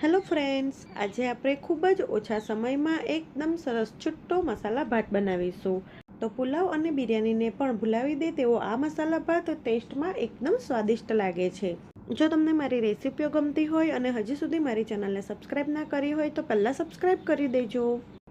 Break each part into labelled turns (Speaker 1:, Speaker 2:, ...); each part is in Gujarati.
Speaker 1: હેલો ફ્રેન્ડ્સ, આજે આપણે ખૂબ જ ઓછા સમયમાં એકદમ સરસ છુટ્ટો મસાલા ભાત બનાવીશું. તો પુલાવ અને બિરયાનીને પણ ભૂલાવી દે તેવો આ મસાલા ભાત ટેસ્ટમાં એકદમ સ્વાદિષ્ટ લાગે છે. જો તમને મારી રેસીપીઓ ગમતી હોય અને હજી સુધી મારી ચેનલને સબસ્ક્રાઈબ ના કરી હોય તો પહેલાં સબસ્ક્રાઈબ કરી દેજો.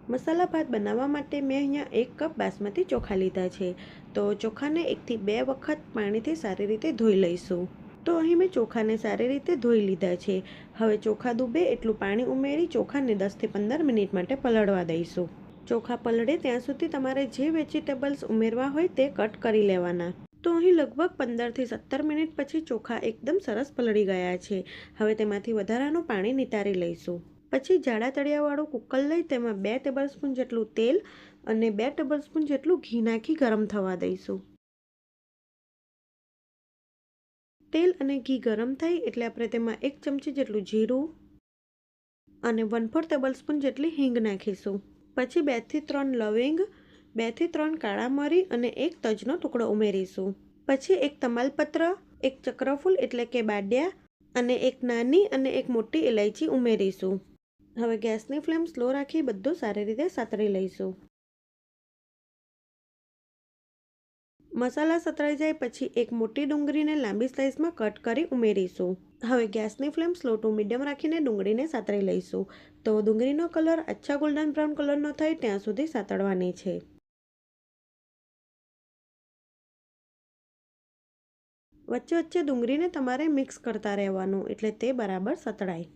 Speaker 1: મસાલા ભાત બનાવવા માટે મેં અહીંયા 1 કપ બાસમતી ચોખા લીધા છે. તો ચોખાને 1 થી 2 વખત પાણીથી સારી રીતે ધોઈ લઈશું. તો અહીં મેં ચોખાને સારી રીતે ધોઈ લીધા છે. હવે ચોખા ડૂબે એટલું પાણી ઉમેરી ચોખાને 10 થી 15 મિનિટ માટે પલળવા દઈશું. ચોખા પલળે ત્યાં સુધી તમારે જે વેજીટેબલ્સ ઉમેરવા હોય તે કટ કરી લેવાના. તો અહીં લગભગ 15 થી 17 મિનિટ પછી ચોખા એકદમ સરસ પલળી ગયા છે. હવે તેમાંથી વધારાનું પાણી નિતારી લઈશું. પછી જાડા તળિયાવાળું કુકર લઈ તેમાં 2 ટેબલસ્પૂન જેટલું તેલ અને 2 ટેબલસ્પૂન જેટલું ઘી નાખી ગરમ થવા દઈશું. તેલ અને ઘી ગરમ થાય એટલે આપણે તેમાં 1 ચમચી જેટલું જીરું અને 1/4 ટેબલસ્પૂન જેટલી હિંગ નાખીશું. પછી 2 થી 3 લવિંગ, 2 થી 3 કાળા મરી અને 1 તજનો ટુકડો ઉમેરીશું. પછી 1 તમાલપત્ર, 1 ચક્રફૂલ એટલે કે બાડિયા અને 1 નાની અને 1 મોટી ઇલાયચી ઉમેરીશું. હવે ગેસની ફ્લેમ સ્લો રાખી બધું સારી રીતે સાતળી લઈશું. મસાલા સતળાઈ જાય પછી 1 મોટી ડુંગળીને લાંબી સ્લાઇસમાં કટ કરી ઉમેરીશું. હવે ગેસની ફ્લેમ સ્લો ટુ મીડિયમ રાખીને ડુંગળીને સાતળી લઈશું. તો ડુંગળીનો કલર આછા ગોલ્ડન બ્રાઉન કલરનો થાય ત્યાં સુધી સાતળવાની છે. વચ્ચે વચ્ચે ડુંગળીને તમારે મિક્સ કરતા રહેવાનું એટલે તે બરાબર સતળાય.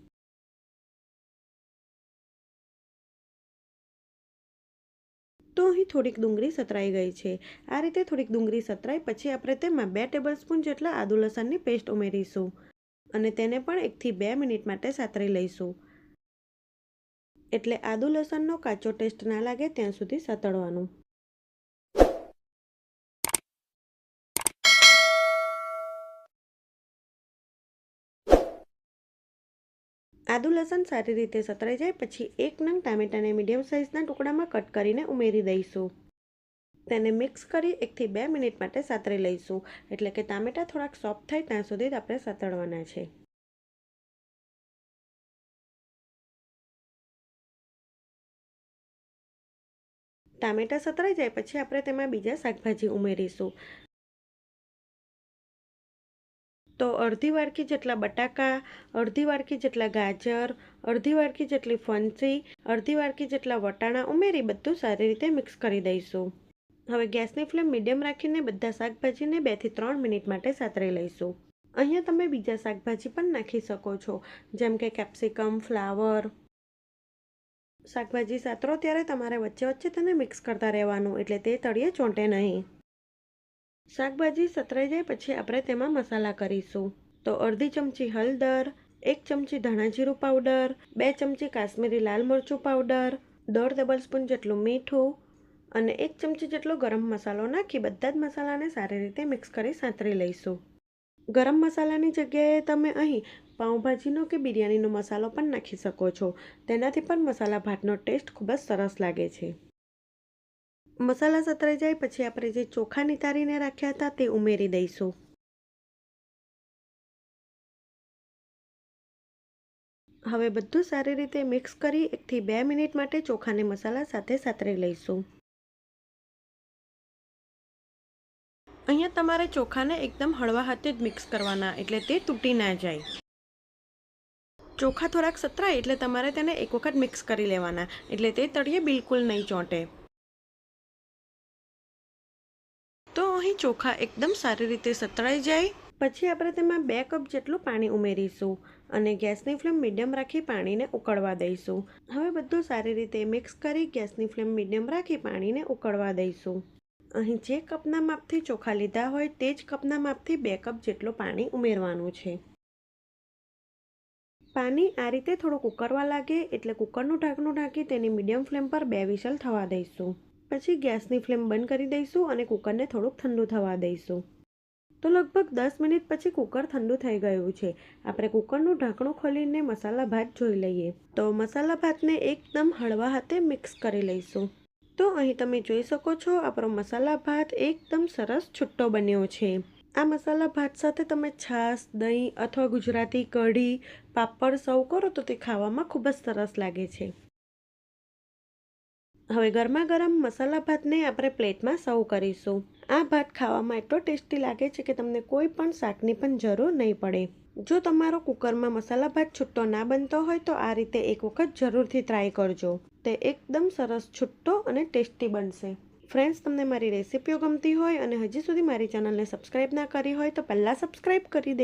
Speaker 1: તો અહીં થોડીક ડુંગળી સતરાઈ ગઈ છે. આ રીતે થોડીક ડુંગળી સતરાય પછી આપણે તેમાં 2 ટેબલસ્પૂન જેટલા આદુ લસણની પેસ્ટ ઉમેરીશું અને તેને પણ 1 થી 2 મિનિટ માટે સાતરી લઈશું. એટલે આદુ લસણનો કાચો ટેસ્ટ ના લાગે ત્યાં સુધી સાતળવાનું. આદુ લસણ સારી રીતે સતરાઈ જાય પછી 1 નંગ ટામેટાને મીડિયમ સાઇઝના ટુકડામાં કટ કરીને ઉમેરી દઈશું. તેને મિક્સ કરી 1 થી 2 મિનિટ માટે સાતરી લઈશું. એટલે કે ટામેટા થોડાક સોફ્ટ થાય ત્યાં સુધી આપણે સાતળવાના છે. ટામેટા સતરાઈ જાય પછી આપણે તેમાં બીજા શાકભાજી ઉમેરીશું. તો અડધી વાડકી જેટલા બટાકા, અડધી વાડકી જેટલા ગાજર, અડધી વાડકી જેટલી ફણસી, અડધી વાડકી જેટલા વટાણા ઉમેરી બધું સારી રીતે મિક્સ કરી દઈશું. હવે ગેસની ફ્લેમ મીડિયમ રાખીને બધા શાકભાજીને 2 થી 3 મિનિટ માટે સાતરી લઈશું. અહીંયા તમે બીજા શાકભાજી પણ નાખી શકો છો, જેમ કે કેપ્સિકમ, ફ્લાવર. શાકભાજી સાતરો ત્યારે તમારે વચ્ચે વચ્ચે તેને મિક્સ કરતા રહેવાનું એટલે તે તળિયે ચોંટે નહીં. શાકભાજી સતરાઈ જાય પછી આપણે તેમાં મસાલા કરીશું. તો અડધી ચમચી હળદર, 1 ચમચી ધાણા જીરું પાવડર, 2 ચમચી કાશ્મીરી લાલ મરચું પાવડર, 1/2 ટેબલસ્પૂન જેટલું મીઠું અને 1 ચમચી જેટલો ગરમ મસાલો નાખી બધા જ મસાલાને સારી રીતે મિક્સ કરી સાંતળી લઈશું. ગરમ મસાલાની જગ્યાએ તમે અહીં પાઉંભાજીનો કે બિરયાનીનો મસાલો પણ નાખી શકો છો. તેનાથી પણ મસાલા ભાતનો ટેસ્ટ ખૂબ જ સરસ લાગે છે. મસાલા સતરાઈ જાય પછી આપણે જે ચોખા નિતારીને રાખ્યા હતા તે ઉમેરી દઈશું. હવે બધું સારી રીતે મિક્સ કરી 1 થી 2 મિનિટ માટે ચોખાને મસાલા સાથે સાતરી લઈશું. અહીંયા તમારે ચોખાને એકદમ હળવા હાથે જ મિક્સ કરવાના એટલે તે તૂટી ના જાય. ચોખા થોડાક સતરાય એટલે તમારે તેને એક વખત મિક્સ કરી લેવાના એટલે તે તળિયે બિલકુલ નહીં ચોંટે. તો અહીં ચોખા એકદમ સારી રીતે સતળાઈ જાય પછી આપણે તેમાં 2 કપ જેટલું પાણી ઉમેરીશું અને ગેસની ફ્લેમ મીડિયમ રાખી પાણીને ઉકળવા દઈશું. હવે બધું સારી રીતે મિક્સ કરી ગેસની ફ્લેમ મીડિયમ રાખી પાણીને ઉકળવા દઈશું. અહીં જે કપના માપથી ચોખા લીધા હોય તે જ કપના માપથી 2 કપ જેટલું પાણી ઉમેરવાનું છે. પાણી આ રીતે થોડુંક ઉકળવા લાગે એટલે કુકરનું ઢાંકણું ઢાંકી તેની મીડિયમ ફ્લેમ પર 2 વિસલ થવા દઈશું. પછી ગેસની ફ્લેમ બંધ કરી દઈશું અને કુકરને થોડુંક ઠંડુ થવા દઈશું. તો લગભગ 10 મિનિટ પછી કુકર ઠંડુ થઈ ગયું છે. આપણે કુકરનું ઢાંકણું ખોલીને મસાલા ભાત જોઈ લઈએ. તો મસાલા ભાતને એકદમ હળવા હાથે મિક્સ કરી લઈશું. તો અહીં તમે જોઈ શકો છો આપણો મસાલા ભાત એકદમ સરસ છૂટ્ટો બન્યો છે. આ મસાલા ભાત સાથે તમે છાશ, દહીં અથવા ગુજરાતી કઢી, પાપડ સર્વ કરો તો તે ખાવામાં ખૂબ જ સરસ લાગે છે. હવે ગરમા ગરમ મસાલા ભાતને આપણે પ્લેટમાં સર્વ કરીશું. આ ભાત ખાવામાં એટલો ટેસ્ટી લાગે છે કે તમને કોઈ પણ શાકની પણ જરૂર નહીં પડે. જો તમારો કુકરમાં મસાલા ભાત છૂટ્ટો ના બનતો હોય તો આ રીતે એક વખત જરૂરથી ટ્રાય કરજો. તે એકદમ સરસ છૂટ્ટો અને ટેસ્ટી બનશે. ફ્રેન્ડ્સ, તમને મારી રેસિપીઓ ગમતી હોય અને હજી સુધી મારી ચેનલને સબસ્ક્રાઈબ ના કરી હોય તો પહેલાં સબસ્ક્રાઈબ કરી દે.